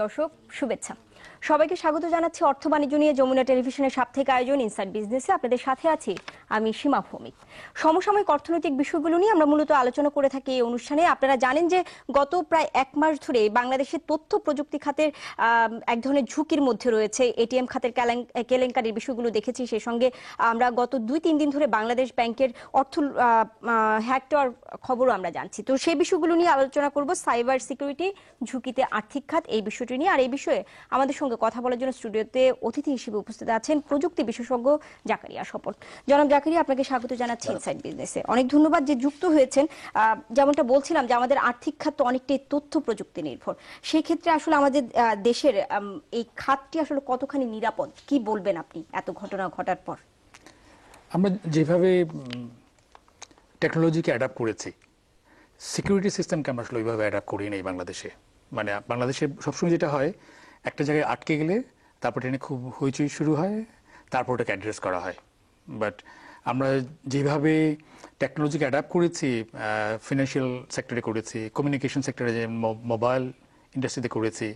দর্শক শুভেচ্ছা, সবাইকে স্বাগত জানাচ্ছি অর্থ বাণিজ্য নিয়ে যমুনা টেলিভিশনের সাপ্তাহিক আয়োজন ইনসাইড বিজনেসে। আপনাদের সাথে আছি আমি সীমা ভৌমিক। সমসাময়িক অর্থনৈতিক বিষয়গুলো নিয়ে আমরা মূলত আলোচনা করে থাকি এই অনুষ্ঠানে। আপনারা জানেন যে গত প্রায় এক মাস ধরে বাংলাদেশের তথ্য প্রযুক্তি খাতের এক ধরনের ঝুঁকির মধ্যে রয়েছে। এটিএম খাতের কেলেঙ্কারির বিষয়গুলো দেখেছি। সেই সঙ্গে আমরা গত 2-3 দিন ধরে বাংলাদেশ ব্যাংকের অর্থ হ্যাক হওয়ার খবরও আমরা জানছি। তো সেই বিষয়গুলো নিয়ে আলোচনা করব। সাইবার সিকিউরিটি, ঝুঁকিতে আর্থিক খাত, এই বিষয়টি নিয়ে। আর এই বিষয়ে আমাদের সঙ্গে কথা বলার জন্য স্টুডিওতে অতিথি হিসেবে উপস্থিত আছেন প্রযুক্তি বিশেষজ্ঞ জাকারিয়া স্বপন। জনাব জাকারিয়া, আপনাকে স্বাগত জানাচ্ছি ইনসাইড বিজনেসে। অনেক ধন্যবাদ যে যুক্ত হয়েছেন। যেমনটা বলছিলাম যে আমাদের আর্থিক খাত তো অনেকটাই তথ্য প্রযুক্তি নির্ভর। সেই ক্ষেত্রে আসলে আমাদের দেশের এই খাতটি আসলে কতখানি নিরাপদ, কি বলবেন আপনি এত ঘটনা ঘটার পর? আমরা যেভাবে টেকনোলজিকে অ্যাডাপ্ট করেছি, সিকিউরিটি সিস্টেমকে আমরা আসলে ওইভাবে অ্যাডাপ্ট করি নেই বাংলাদেশে। মানে বাংলাদেশে সবসময় যেটা হয়, একটা জায়গায় আটকে গেলে তারপর এটা খুব হইচই শুরু হয়, তারপর ওটাকে অ্যাড্রেস করা হয়। বাট আমরা যেভাবে টেকনোলজিকে অ্যাডাপ্ট করেছি, ফিনান্সিয়াল সেক্টরে করেছি, কমিউনিকেশন সেক্টরে, যে মোবাইল ইন্ডাস্ট্রিতে করেছি,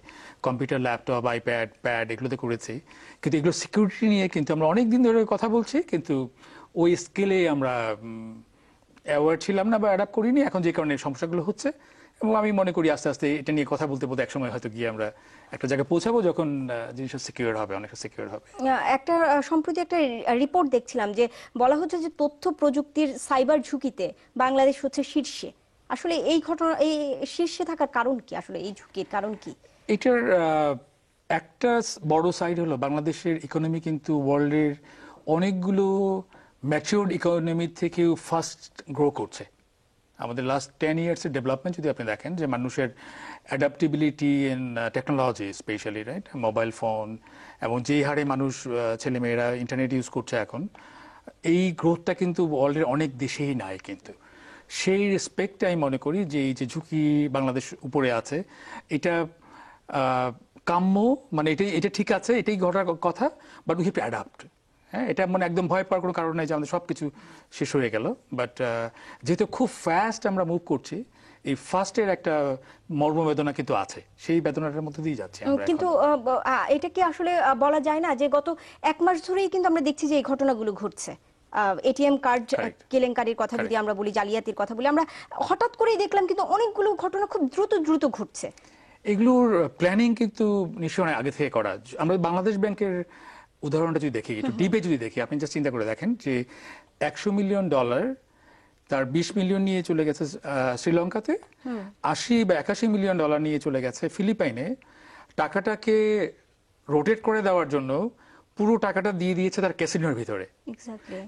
কম্পিউটার, ল্যাপটপ, আইপ্যাড, প্যাড, এগুলোতে করেছি, কিন্তু এগুলো সিকিউরিটি নিয়ে কিন্তু আমরা অনেক দিন ধরে কথা বলছি, কিন্তু ওই স্কেলে আমরা অ্যাওয়ার ছিলাম না বা অ্যাডাপ্ট করিনি। এখন যে কারণে সমস্যাগুলো হচ্ছে, এবং আমি মনে করি আস্তে আস্তে এটা নিয়ে কথা বলতে বলতে একসময় হয়তো গিয়ে আমরা একটা জায়গায় পৌঁছাবো যখন জিনিসটা সিকিউর হবে, অনেকটা সিকিউর হবে। একটা সম্প্রতি একটা রিপোর্ট দেখছিলাম যে বলা হচ্ছে যে তথ্য প্রযুক্তির সাইবার ঝুঁকিতে বাংলাদেশ হচ্ছে শীর্ষে। আসলে এই ঘটনা, এই শীর্ষে থাকার কারণ কি? আসলে এই ঝুঁকির কারণ কি? এটার একটা বড় সাইড হলো বাংলাদেশের ইকোনমি কিন্তু ওয়ার্ল্ডের অনেকগুলো ম্যাচিউরড ইকোনমি থেকেও ফাস্ট গ্রো করছে। আমাদের লাস্ট 10 ইয়ার্সের ডেভেলপমেন্ট যদি আপনি দেখেন, যে মানুষের adaptability in technology, specially right mobile phone, এবং যেই হারে মানুষ ছেলেমেয়েরা ইন্টারনেট ইউজ করছে এখন, এই গ্রোথটা কিন্তু ওয়ার্ল্ডের অনেক দেশেই নাই। কিন্তু সেই রেসপেক্টে আমি মনে করি যে এই যে ঝুঁকি বাংলাদেশ উপরে আছে, এটা কাম্য, মানে এটা ঠিক আছে, এটাই ঘটার কথা, but we have to adapt. হ্যাঁ, এটা মানে একদম ভয় পাওয়ার কোনো কারণ নেই যে আমাদের সবকিছু শেষ হয়ে গেল। বাট যেহেতু খুব ফাস্ট আমরা মুভ করছি, এই ফাস্টের একটা মর্মবেদনা কিন্তু আছে, সেই বেদনাটার মধ্যে দিয়ে যাচ্ছে আমরা। কিন্তু এটা কি আসলে বলা যায় না যে গত এক মাস ধরেই কিন্তু আমরা দেখছি যে এই ঘটনাগুলো ঘটছে? এটিএম কার্ড কেলেঙ্কারির কথা যদি আমরা বলি, জালিয়াতির কথা বলি, আমরা হঠাৎ করেই দেখলাম কিন্তু অনেকগুলো ঘটনা খুব দ্রুত দ্রুত ঘটছে। এগুলোর প্ল্যানিং কিন্তু নিশ্চয়ই আগে থেকে করা। আমরা বাংলাদেশ ব্যাংকের উদাহরণটা যদি দেখি, একটু ডিপে যদি দেখি, আপনি জাস্ট চিন্তা করে দেখেন যে $100 মিলিয়ন তার 20 মিলিয়ন নিয়ে চলে গেছে শ্রীলঙ্কাতে, 80 বা 81 মিলিয়ন ডলার নিয়ে চলে গেছে ফিলিপাইনে। টাকাটাকে রোটেট করে দেওয়ার জন্য পুরো টাকাটা দিয়ে দিয়েছে তার ক্যাসিনোর ভিতরে।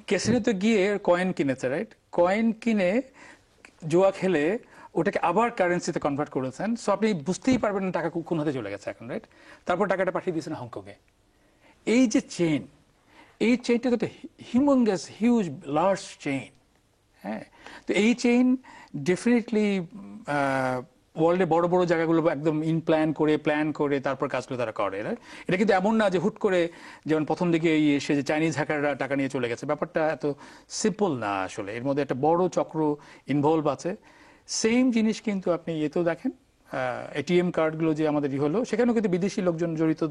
ক্যাসিনোতে গিয়ে কয়েন কিনেছে, রাইট? কয়েন কিনে জুয়া খেলে ওটাকে আবার কারেন্সিতে কনভার্ট করেছেন। সো আপনি বুঝতেই পারবেন না টাকা কোন হাতে চলে গেছে এখন, রাইট? তারপর টাকাটা পাঠিয়ে দিয়েছেন হংকংয়ে। এই যে চেইন, এই চেইনটা তো একটা হিউম্যাঙ্গাস, হিউজ, লার্জ চেইন। হ্যাঁ, তো এই চেইন ডেফিনেটলি ওয়ার্ল্ডে বড় বড় জায়গাগুলো একদম প্ল্যান করে তারপর কাজগুলো তারা করে। এটা কিন্তু এমন না যে হুট করে, যেমন প্রথম দিকে এসে যে চাইনিজ হ্যাকাররা টাকা নিয়ে চলে গেছে, ব্যাপারটা এত সিম্পল না আসলে। এর মধ্যে একটা বড় চক্র ইনভলভ আছে। সেম জিনিস কিন্তু আপনি এতেও দেখেন, এটিএম কার্ডগুলো যে আমাদের হলো, সেখানেও কিন্তু বিদেশি লোকজন জড়িত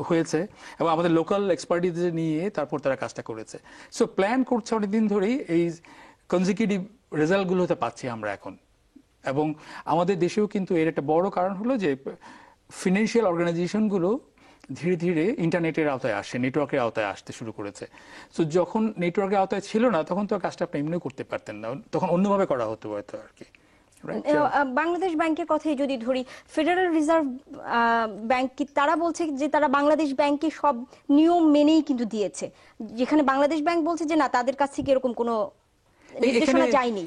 হয়েছে, এবং আমাদের লোকাল এক্সপার্টিজ নিয়ে তারপর তারা কাজটা করেছে। সো প্ল্যান করছে অনেকদিন ধরেই, এই কনজিকিউটিভ রেজাল্টগুলো হতে পাচ্ছি আমরা এখন। এবং আমাদের দেশেও কিন্তু এর একটা বড় কারণ হলো যে ফিনান্সিয়াল অর্গানাইজেশনগুলো ধীরে ধীরে ইন্টারনেটের আওতায় আসে, নেটওয়ার্কের আওতায় আসতে শুরু করেছে। সো যখন নেটওয়ার্কের আওতায় ছিল না, তখন তো কাজটা আপনি এমনিও করতে পারতেন না, তখন অন্যভাবে করা হতো হয়তো আর কি। বাংলাদেশ ব্যাংকের কথাই যদি ধরি, ফেডারেল রিজার্ভ ব্যাংক কি তারা বলছে যে তারা বাংলাদেশ ব্যাংকে সব নিয়ম মেনেই কিন্তু দিয়েছে, যেখানে বাংলাদেশ ব্যাংক বলছে যে না, তাদের কাছ থেকে এরকম কোনো নির্দেশনা যায়নি।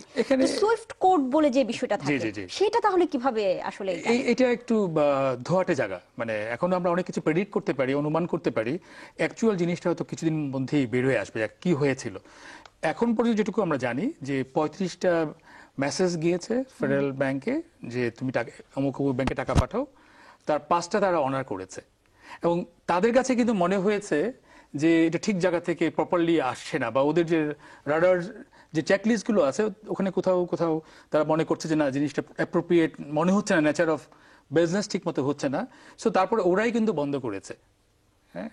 সুইফট কোড বলে যে বিষয়টা থাকে, সেটা তাহলে কিভাবে আসলে? এটা একটু ধোয়াটে জায়গা। মানে এখন আমরা অনেক কিছু প্রেডিক্ট করতে পারি, অনুমান করতে পারি, অ্যাকচুয়াল জিনিসটা হয়তো কিছুদিন মধ্যেই বের হয়ে আসবে কি হয়েছিল। এখন পর্যন্ত যেটুকু আমরা জানি যে 35টা মেসেজ গিয়েছে ফেডারেল ব্যাংকে যে তুমি অমুক অমুক ব্যাংকে টাকা পাঠাও, তার 5টা তারা অনার করেছে। এবং তাদের কাছে কিন্তু মনে হয়েছে যে এটা ঠিক জায়গা থেকে প্রপারলি আসছে না, বা ওদের যে রাডার যে চেকলিস্টগুলো আছে ওখানে কোথাও কোথাও তারা মনে করছে যে না, জিনিসটা অ্যাপ্রোপ্রিয়েট মনে হচ্ছে না, নেচার অফ বিজনেস ঠিক মতো হচ্ছে না, সো তারপরে ওরাই কিন্তু বন্ধ করেছে। হ্যাঁ,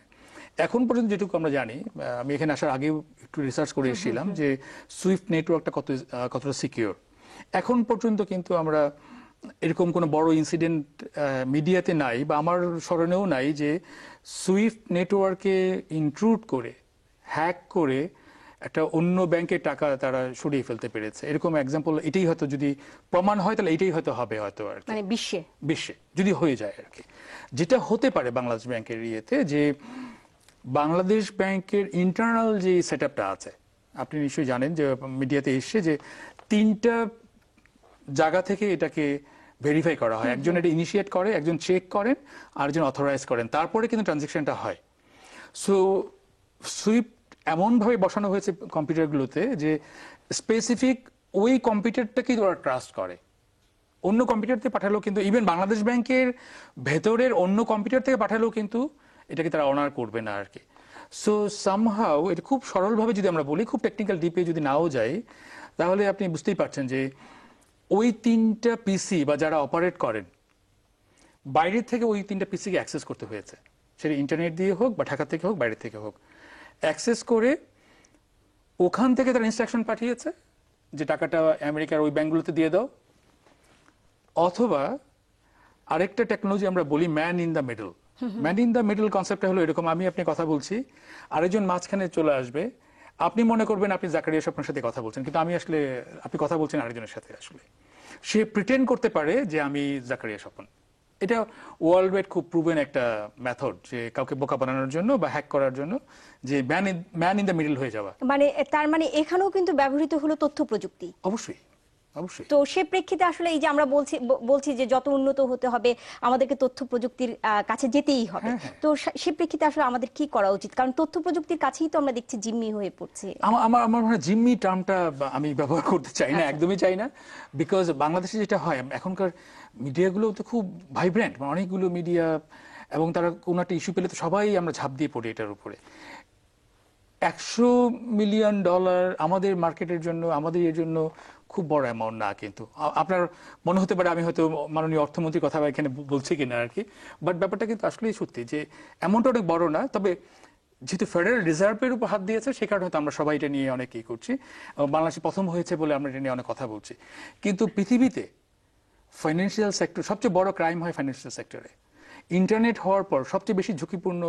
এখন পর্যন্ত যেটুকু আমরা জানি, আমি এখানে আসার আগেও একটু রিসার্চ করে এসেছিলাম যে সুইফট নেটওয়ার্কটা কতটা সিকিউর। এখন পর্যন্ত কিন্তু আমরা এরকম কোনো বড় ইনসিডেন্ট মিডিয়াতে নাই বা আমার স্মরণেও নাই যে সুইফট নেটওয়ার্কে ইনট্রুড করে, হ্যাক করে একটা অন্য ব্যাংকের টাকা তারা সরিয়ে ফেলতে পেরেছে। এরকম এক্সাম্পল এটাই হয়তো, যদি প্রমাণ হয় তাহলে এটাই হয়তো হবে, হয়তো আর কি। মানে বিশ্বে যদি হয়ে যায় আর কি। যেটা হতে পারে বাংলাদেশ ব্যাংকের ইয়েতে, যে বাংলাদেশ ব্যাংকের ইন্টারনাল যে সেটআপটা আছে, আপনি নিশ্চয়ই জানেন যে মিডিয়াতে এসছে যে 3টা জায়গা থেকে এটাকে ভেরিফাই করা হয়। একজন এটা ইনিশিয়েট করে, একজন চেক করেন, আর একজন অথরাইজ করেন, তারপরে কিন্তু ট্রানজেকশনটা হয়। সো সুইফট এমনভাবে বসানো হয়েছে কম্পিউটারগুলোতে যে স্পেসিফিক ওই কম্পিউটারটাকেই ওরা ট্রাস্ট করে। অন্য কম্পিউটার থেকে পাঠালেও কিন্তু, ইভেন বাংলাদেশ ব্যাংকের ভেতরের অন্য কম্পিউটার থেকে পাঠালেও কিন্তু এটাকে তারা অনার করবে না আর কি। সো সামহাউ এটা খুব সরলভাবে যদি আমরা বলি, খুব টেকনিক্যাল ডিপে যদি নাও যাই, তাহলে আপনি বুঝতেই পারছেন যে ওই 3টা পিসি বা যারা অপারেট করেন, বাইরের থেকে ওই 3টা পিসিকে অ্যাক্সেস করতে হয়েছে, সেটা ইন্টারনেট দিয়ে হোক বা ঢাকা থেকে হোক, বাইরে থেকে হোক। অ্যাক্সেস করে ওখান থেকে তারা ইনস্ট্রাকশন পাঠিয়েছে যে টাকাটা আমেরিকার ওই ব্যাংকগুলোতে দিয়ে দাও, অথবা আরেকটা টেকনোলজি আমরা বলি man in the middle. Man in the middle কনসেপ্টটা হলো এরকম: আপনি কথা বলছি, আরেকজন মাঝখানে চলে আসবে, আপনি মনে করবেন আপনি জাকারিয়া স্বপ্নের সাথে কথা বলছেন, কিন্তু আপনি কথা বলছেন আরেকজনের সাথে। আসলে সে প্রিটেন্ড করতে পারে যে আমি জাকারিয়া স্বপন। এটা ওয়ার্ল্ড ওয়াইড খুব প্রুভেন একটা মেথড, যে কাউকে বোকা বানানোর জন্য বা হ্যাক করার জন্য, যে ম্যান ইন দ্য মিডল হয়ে যাওয়া। মানে তার মানে এখানেও কিন্তু ব্যবহৃত হলো তথ্য প্রযুক্তি। অবশ্যই, অবশ্যই। তো সে প্রেক্ষিতে আসলে এই যে আমরা বলছি যে যত উন্নত হতে হবে আমাদেরকে তথ্য প্রযুক্তির কাছে যেতেই হবে। তো সে প্রেক্ষিতে আসলে আমাদের কি করা উচিত? কারণ তথ্য প্রযুক্তির কাছেই তো আমরা দেখছি জিম্মি হয়ে পড়ছে। আমার মনে হয় জিম্মি টার্মটা আমি ব্যবহার করতে চাই না, একদমই চাই না। বিকজ বাংলাদেশে যেটা হয়, এখনকার মিডিয়াগুলো তো খুব ভাইব্রেন্ট, অনেকগুলো মিডিয়া, এবং তারা কোনো একটা ইস্যু পেলে তো সবাই আমরা ঝাঁপ দিয়ে পড়ি এটার উপরে। $100 মিলিয়ন আমাদের মার্কেটের জন্য, আমাদের এর জন্য খুব বড় অ্যামাউন্ট না, কিন্তু আপনার মনে হতে পারে আমি হয়তো মাননীয় অর্থমন্ত্রীর কথা এখানে বলছি কিনা আর কি, বাট ব্যাপারটা কিন্তু আসলেই সত্যি যে অ্যামাউন্টটা অনেক বড় না। তবে যেহেতু ফেডারেল রিজার্ভের উপর হাত দিয়েছে, সে কারণে হয়তো আমরা সবাই এটা নিয়ে অনেক ই করছি। বাংলাদেশে প্রথম হয়েছে বলে আমরা এটা নিয়ে অনেক কথা বলছি, কিন্তু পৃথিবীতে ফাইন্যান্সিয়াল সেক্টর সবচেয়ে বড় ক্রাইম হয় ফাইন্যান্সিয়াল সেক্টরে। ইন্টারনেট হওয়ার পর সবচেয়ে বেশি ঝুঁকিপূর্ণ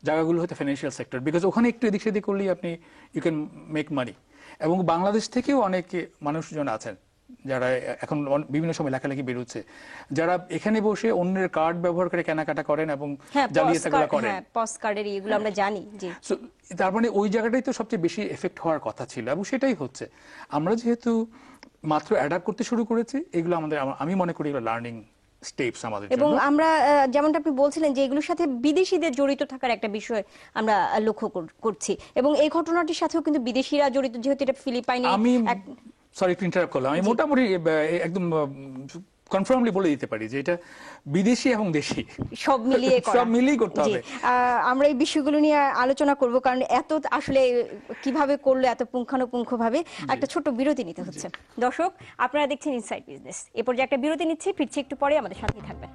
জায়গাগুলো হতে ফাইন্যান্সিয়াল সেক্টর, বিকজ ওখানে একটু এদিক সেদিক করলেই আপনি ইউ ক্যান মেক মানি। এবং বাংলাদেশ থেকেও অনেক মানুষজন আছেন যারা এখন বিভিন্ন সময় লেখালেখি বেরোচ্ছে, যারা এখানে বসে অন্যের কার্ড ব্যবহার করে কেনাকাটা করেন এবং জালিয়াতিগুলো করেন। পস কার্ডের এগুলো আমরা জানি। জি, তার মানে ওই জায়গাটাই তো সবচেয়ে বেশি এফেক্ট হওয়ার কথা ছিল, এবং সেটাই হচ্ছে। আমরা যেহেতু মাত্র অ্যাডাপ্ট করতে শুরু করেছি, এগুলো আমি মনে করি এগুলো লার্নিং স্টেপস আমাদের জন্য। এবং আমরা যেমনটা আপনি বলছিলেন যে এগুলোর সাথে বিদেশিদের জড়িত থাকার একটা বিষয় আমরা লক্ষ্য করছি, এবং এই ঘটনাটির সাথেও কিন্তু বিদেশিরা জড়িত, যেহেতু এটা ফিলিপাইনে। সরি একটু ইন্টারাপ্ট করলাম, আমি মোটামুটি একদম কনফার্মলি বলে দিতে পারি যে এটা বিদেশি এবং দেশি সব মিলিয়ে করতে হবে। আমরা এই বিষয়গুলো নিয়ে আলোচনা করব, কারণ এত আসলে কিভাবে করলো এত পুঙ্খানুপুঙ্খভাবে। একটা ছোট বিরতি নিতে হচ্ছে। দর্শক, আপনারা দেখছেন ইনসাইড বিজনেস। এ পর্যায়ে একটা বিরতি নিচ্ছি, ফিরছি একটু পরে, আমাদের সাথেই থাকবেন।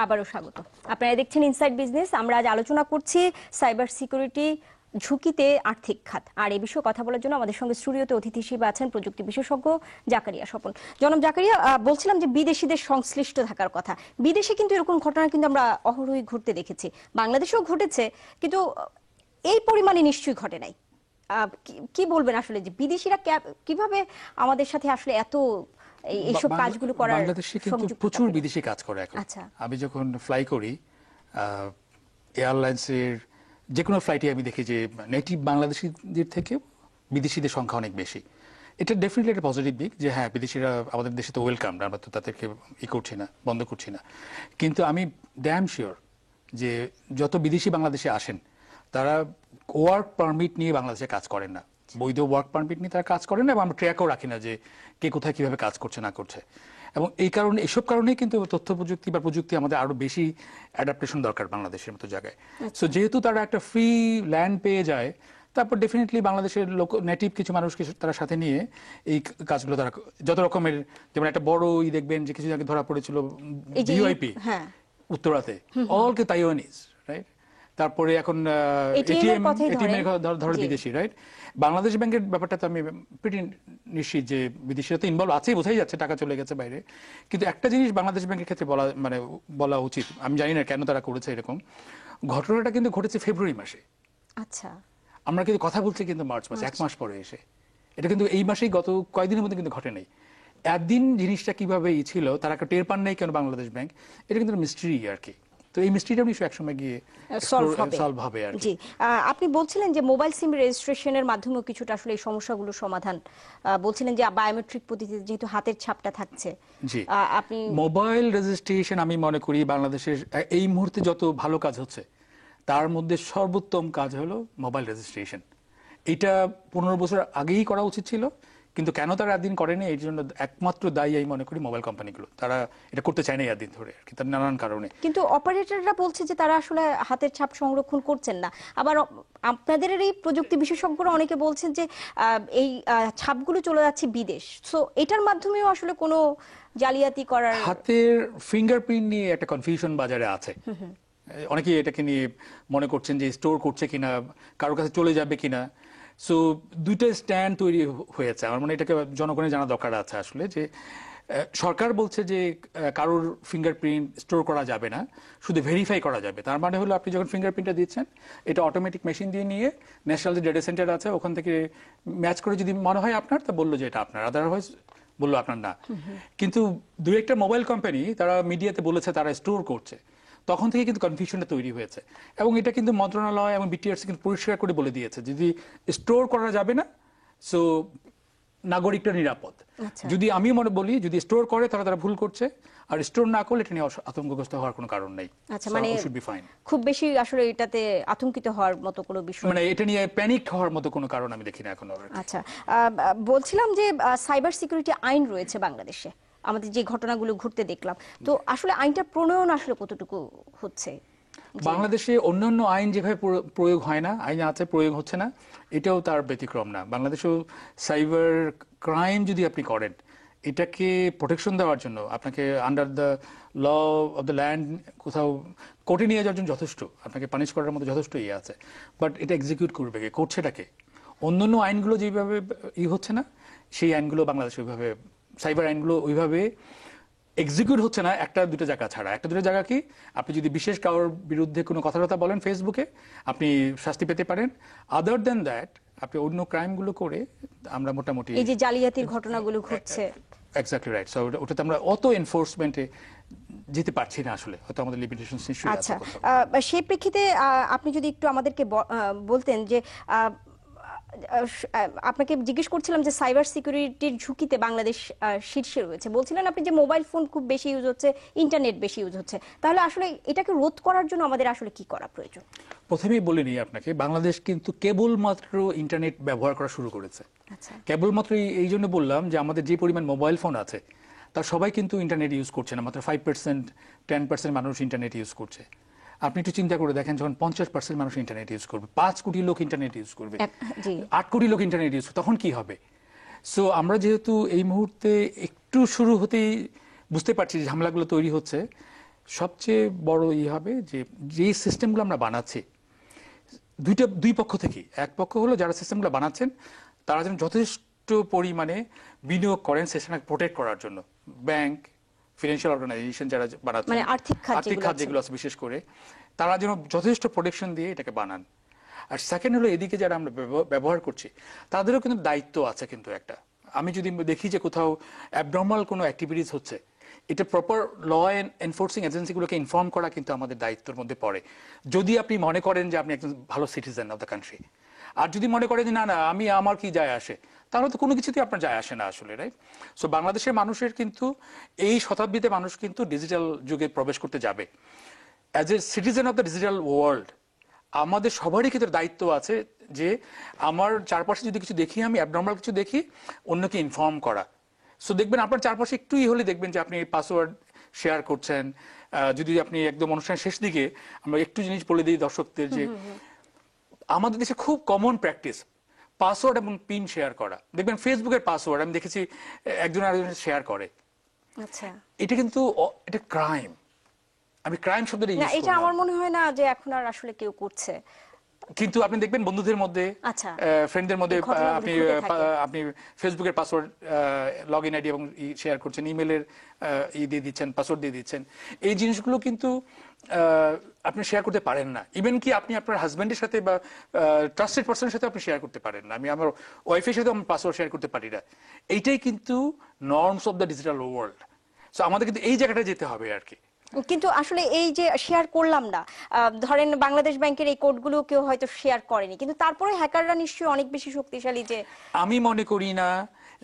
আবারও স্বাগত। আপনারা দেখছেন ইনসাইড বিজনেস। আমরা আজ আলোচনা করছি সাইবার সিকিউরিটি ঝুঁকিতে আর্থিক খাত। আর এই বিষয়ে কথা বলার জন্য আমাদের সঙ্গে স্টুডিওতে অতিথি হিসেবে আছেন প্রযুক্তি বিশেষজ্ঞ জাকারিয়া স্বপন। জনাব জাকারিয়া, বলছিলাম যে বিদেশিদের সংশ্লিষ্ট থাকার কথা। বিদেশে কিন্তু এরকম ঘটনা কিন্তু আমরা অহরহই ঘটতে দেখেছি, বাংলাদেশেও ঘটেছে, কিন্তু এই পরিমাণে নিশ্চয়ই ঘটে নাই। কি বলবেন আসলে যে বিদেশিরা কিভাবে আমাদের সাথে আসলে এত এইসব কাজগুলো করার? বাংলাদেশে কিন্তু প্রচুর বিদেশি কাজ করে এখন। আমি যখন ফ্লাই করি এয়ারলাইন্সের যে কোনো ফ্লাইটে, আমি দেখি যে নেটিভ বাংলাদেশিদের থেকে বিদেশিদের সংখ্যা অনেক বেশি। এটা ডেফিনেটলি একটা পজিটিভ দিক যে হ্যাঁ, বিদেশিরা আমাদের দেশে তো ওয়েলকাম, আমরা তো তাদেরকে করছি না, বন্ধ করছি না। কিন্তু আমি ড্যাম শিওর যে যত বিদেশি বাংলাদেশে আসেন তারা ওয়ার্ক পারমিট নিয়ে বাংলাদেশে কাজ করেন না, বৈধ ওয়ার্ক পারমিট নিয়ে তারা কাজ করেন না, এবং আমরা ট্র্যাকও রাখি না যে কে কোথায় কিভাবে কাজ করছে না করছে। এবং এই কারণে, এসব কারণেই কিন্তু তথ্য প্রযুক্তি বা প্রযুক্তি আমাদের আরো বেশি অ্যাডাপ্টেশন দরকার বাংলাদেশের মতো জায়গায়। সো যেহেতু তারা একটা ফ্রি ল্যান্ড পেয়ে যায়, তারপর ডেফিনেটলি বাংলাদেশের লোক নেটিভ কিছু মানুষকে তারা সাথে নিয়ে এই কাজগুলো তারা যত রকমের, যেমন একটা বড় দেখবেন যে কিছুদিন আগে ধরা পড়েছিল ভিওআইপি উত্তরাতে, অল কে তাইওয়ানিজ, রাইট? তারপরে এখন এটিএম ধরে বিদেশি, রাইট? বাংলাদেশ ব্যাংকের ব্যাপারটা তো আমি প্রিটি নিশ্চিত যে বিদেশিরা তো ইনভলভ আছেই, বোঝাই যাচ্ছে টাকা চলে গেছে বাইরে। কিন্তু একটা জিনিস বাংলাদেশ ব্যাংকের ক্ষেত্রে বলা উচিত, আমি জানি না কেন তারা করেছে এরকম, ঘটনাটা কিন্তু ঘটেছে ফেব্রুয়ারি মাসে। আচ্ছা, আমরা কিন্তু কথা বলছি কিন্তু মার্চ মাসে, 1 মাস পরে এসে। এটা কিন্তু এই মাসেই গত কয়েকদিনের মধ্যে কিন্তু ঘটে নাই। একদিন জিনিসটা কিভাবে ছিল তারা টের পান নাই কেন বাংলাদেশ ব্যাংক, এটা কিন্তু মিস্ট্রি আর কি। তো এই মিস্ট্রিটা নিশ্চয়ই একসময় গিয়ে সলভ হবে আর কি। জি, আপনি বলছিলেন যে মোবাইল সিম রেজিস্ট্রেশনের মাধ্যমেও কিছুটা আসলে এই সমস্যাগুলোর সমাধান, বলছিলেন যে বায়োমেট্রিক পদ্ধতিতে যেহেতু হাতের ছাপটা থাকছে। জি, আপনি মোবাইল রেজিস্ট্রেশন আমি মনে করি বাংলাদেশের এই মুহূর্তে যত ভালো কাজ হচ্ছে তার মধ্যে সর্বোত্তম কাজ হলো মোবাইল রেজিস্ট্রেশন। এটা 15 বছর আগেই করা উচিত ছিল, কিন্তু কেন তারা একদিন করেনি, এই জন্য একমাত্র দায়ী আমি মনে করি মোবাইল কোম্পানিগুলো। তারা এটা করতে চায় না একদিন ধরে আর কি, তার নানান কারণে। কিন্তু অপারেটররা বলছে যে তারা আসলে হাতের ছাপ সংরক্ষণ করছেন না। আবার আপনাদের এই প্রযুক্তি বিশেষজ্ঞরা অনেকে বলছেন যে এই ছাপগুলো চলে যাচ্ছে বিদেশ, সো এটার মাধ্যমেও আসলে কোনো জালিয়াতি করার। হাতের ফিঙ্গারপ্রিন্ট নিয়ে একটা কনফিউশন বাজারে আছে। অনেকেই এটাকে নিয়ে মনে করছেন যে স্টোর করছে কিনা, কারোর কাছে চলে যাবে কিনা। সো দুইটা স্ট্যান্ড তৈরি হয়েছে, আমার মনে এটাকে জনগণের জানা দরকার আছে আসলে, যে সরকার বলছে যে কারোর ফিঙ্গারপ্রিন্ট স্টোর করা যাবে না, শুধু ভেরিফাই করা যাবে। তার মানে হলো আপনি যখন ফিঙ্গারপ্রিন্টটা দিচ্ছেন, এটা অটোমেটিক মেশিন দিয়ে নিয়ে ন্যাশনাল যে ডেটা সেন্টার আছে ওখান থেকে ম্যাচ করে যদি মনে হয় আপনার, তা বললো যে এটা আপনার, আদারওয়াইজ বললো আপনার না। কিন্তু দুই একটা মোবাইল কোম্পানি তারা মিডিয়াতে বলেছে তারা স্টোর করছে, তখন থেকে কিন্তু কনফিউশনটা তৈরি হয়েছে। এবং এটা কিন্তু মন্ত্রণালয় এবং বিটিআরসি কিন্তু পরিষ্কার করে বলে দিয়েছে যদি স্টোর করা যাবে না, সো নাগরিকটা নিরাপদ। যদি আমি মনে বলি যদি স্টোর করে তাহলে তারা ভুল করছে, আর স্টোর না করলে এটা নিয়ে আতঙ্কগ্রস্ত হওয়ার কোনো কারণ নেই। আচ্ছা, মানে খুব বেশি আসলে এটাতে আতঙ্কিত হওয়ার মতো কোনো বিষয়, মানে এটা নিয়ে প্যানিক হওয়ার মতো কোনো কারণ আমি দেখি না এখন। আচ্ছা, বলছিলাম যে সাইবার সিকিউরিটি আইন রয়েছে বাংলাদেশে, আমাদের যে ঘটনাগুলো ঘটতে দেখলাম, তো আসলে আইনটা প্রণয়ন আসলে কতটুকু হচ্ছে? বাংলাদেশে অন্যান্য আইন যেভাবে প্রয়োগ হয় না, আইন আছে প্রয়োগ হচ্ছে না, এটাও তার ব্যতিক্রম না। বাংলাদেশেও সাইবার ক্রাইম যদি আপনি করেন, এটাকে প্রোটেকশন দেওয়ার জন্য আপনাকে under the law of the land কোথাও কোর্টে নিয়ে যাওয়ার জন্য যথেষ্ট, আপনাকে পানিশ করার মতো যথেষ্ট ইয়ে আছে। বাট এটা এক্সিকিউট করবে কে, করছেটাকে? অন্যান্য আইনগুলো যেভাবে হচ্ছে না, সেই আইনগুলো বাংলাদেশে ওইভাবে, সাইবার আইনগুলো ওইভাবে এক্সিকিউট হচ্ছে না, একটা দুটো জায়গা ছাড়া। একটা দুটো জায়গা কি, আপনি যদি বিশেষ কারোর বিরুদ্ধে কোনো কথাবার্তা বলেন ফেসবুকে, আপনি শাস্তি পেতে পারেন। আদার দেন দ্যাট আপনি অন্য ক্রাইমগুলো করে আমরা মোটামুটি, এই যে জালিয়াতির ঘটনাগুলো ঘটছে, এক্স্যাক্টলি রাইট, সো ওটাতে আমরা অত এনফোর্সমেন্টে যেতে পারছি না আসলে, হয়তো আমাদের লিমিটেশন নিশ্চয়ই আছে। আচ্ছা, সেই প্রেক্ষিতে আপনি যদি একটু আমাদেরকে বলতেন যে আপনাকে জিজ্ঞেস করছিলাম যে সাইবার সিকিউরিটির ঝুঁকিতে বাংলাদেশ শীর্ষে রয়েছে, বলছিলেন আপনি যে মোবাইল ফোন খুব বেশি ইউজ হচ্ছে, ইন্টারনেট বেশি ইউজ হচ্ছে, তাহলে আসলে এটাকে রোধ করার জন্য আমাদের আসলে কি করা প্রয়োজন? প্রথমেই বলে নিই আপনাকে, বাংলাদেশ কিন্তু কেবলমাত্র ইন্টারনেট ব্যবহার করা শুরু করেছে। কেবলমাত্র এই জন্য বললাম যে আমাদের যে পরিমাণ মোবাইল ফোন আছে তার সবাই কিন্তু ইন্টারনেট ইউজ করছে না, মাত্র 5%, 10% মানুষ ইন্টারনেট ইউজ করছে। আপনি একটু চিন্তা করে দেখেন, যখন 50% মানুষ ইন্টারনেট ইউজ করবে, 5 কোটি লোক ইন্টারনেট ইউজ করবে, 8 কোটি লোক ইন্টারনেট ইউজ করবে, তখন কি হবে? সো আমরা যেহেতু এই মুহূর্তে একটু শুরু হতেই বুঝতে পারছি যে ঝামেলাগুলো তৈরি হচ্ছে, সবচেয়ে বড় হবে যে সিস্টেমগুলো আমরা বানাচ্ছি দুই পক্ষ থেকে। এক পক্ষ হলো যারা সিস্টেমগুলো বানাচ্ছেন তারা যেন যথেষ্ট পরিমাণে বিনিয়োগ করেন সিস্টেমকে প্রোটেক্ট করার জন্য। ব্যাংক, ফিনান্সিয়াল অর্গানাইজেশন যারা বানাচ্ছেন, মানে আর্থিক খাত যেগুলো আছে বিশেষ করে, তারা যেন যথেষ্ট প্রোটেকশন দিয়ে এটাকে বানান। আর সেকেন্ড হলো এদিকে যারা আমরা ব্যবহার করছি তাদেরও কিন্তু দায়িত্ব আছে। কিন্তু একটা, আমি যদি দেখি যে কোথাও অ্যাবনর্মাল কোনো অ্যাক্টিভিটিস হচ্ছে, এটা প্রপার ল এনফোর্সিং এজেন্সিগুলোকে ইনফর্ম করা কিন্তু আমাদের দায়িত্বের মধ্যে পড়ে, যদি আপনি মনে করেন যে আপনি একজন ভালো সিটিজেন অফ দ্য কান্ট্রি। আর যদি মনে করেন যে না না আমার কি যায় আসে, তাহলে তো কোনো কিছুতেই আপনার যায় আসে না আসলে, রাইট? সো বাংলাদেশের মানুষের কিন্তু এই শতাব্দীতে মানুষ কিন্তু ডিজিটাল যুগে প্রবেশ করতে যাবে। As a citizen of the digital world আমাদের সবারই ক্ষেত্রে দায়িত্ব আছে যে আমার চারপাশে যদি কিছু দেখি, আমি অ্যাবনর্মাল কিছু দেখি, অন্যকে ইনফর্ম করা। সো দেখবেন আপনার চারপাশে একটুই হলে দেখবেন যে আপনি পাসওয়ার্ড শেয়ার করছেন। যদি আপনি একদম অনুষ্ঠানের শেষ দিকে আমরা একটু জিনিস বলে দিই দর্শকদের যে আমাদের দেশে খুব কমন প্র্যাকটিস পাসওয়ার্ড এবং পিন শেয়ার করা। দেখবেন ফেসবুকের পাসওয়ার্ড আমি দেখেছি একজন আরেকজন শেয়ার করে। আচ্ছা, এটা কিন্তু এটা ক্রাইম। আমি ক্রাইম শব্দটা না ইউজ এটা করব আমার মনে হয় না যে এখন আর আসলে কেউ করছে। কিন্তু আপনি দেখবেন বন্ধুদের মধ্যে, আচ্ছা, ফ্রেন্ডদের মধ্যে এই ঘটনাগুলো আপনি ঘটে থাকে। আপনি ফেসবুকের পাসওয়ার্ড লগ ইন আইডি এবং শেয়ার করছেন, ইমেলের দিয়ে দিচ্ছেন, পাসওয়ার্ড দিয়ে দিচ্ছেন। এই জিনিসগুলো কিন্তু আপনি শেয়ার করতে পারেন না। ইভেন কি আপনি আপনার হাজব্যান্ডের সাথে বা ট্রাস্টেড পার্সনের সাথে আপনি শেয়ার করতে পারেন না। আমি আমার ওয়াইফের সাথে আমার পাসওয়ার্ড শেয়ার করতে পারি না। এইটাই কিন্তু norms of the digital world. So আমাদের কিন্তু এই জায়গাটা যেতে হবে আর কি। কিন্তু আসলে এই যে শেয়ার করলাম না, ধরেন বাংলাদেশ ব্যাংকের এই কোডগুলো কেউ হয়তো শেয়ার করেনি, কিন্তু তারপরে হ্যাকাররা নিশ্চয়ই অনেক বেশি শক্তিশালী। যে আমি মনে করি না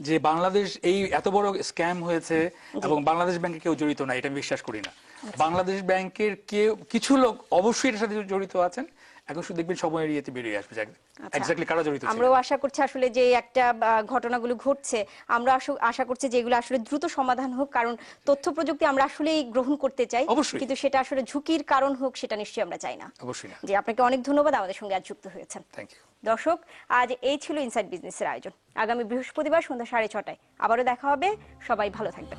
যে বাংলাদেশ এই এত বড় স্ক্যাম হয়েছে এবং বাংলাদেশ ব্যাংকে কেউ জড়িত না, এটা আমি বিশ্বাস করি না। বাংলাদেশ ব্যাংকের কেউ কিছু লোক অবশ্যই এর সাথে জড়িত আছেন। এখন শুধু দেখবেন সময়ের ইয়েতে বেরিয়ে আসবে এক্স্যাক্টলি কারা জড়িত ছিল। আমরাও আশা করছি আসলে যে একটা ঘটনাগুলো ঘটছে, আমরা আশা করছি যে এগুলো আসলে দ্রুত সমাধান হোক, কারণ তথ্য প্রযুক্তি আমরা আসলেই গ্রহণ করতে চাই, অবশ্যই। কিন্তু সেটা আসলে ঝুঁকির কারণ হোক সেটা নিশ্চয়ই আমরা চাই না। অবশ্যই না। জি, আপনাকে অনেক ধন্যবাদ আমাদের সঙ্গে আজ যুক্ত হয়েছেন। Thank you. দর্শক, আজ এই ছিল ইনসাইড বিজনেসের আয়োজন। আগামী বৃহস্পতিবার সন্ধ্যা 6:30টায় আবারও দেখা হবে। সবাই ভালো থাকবেন।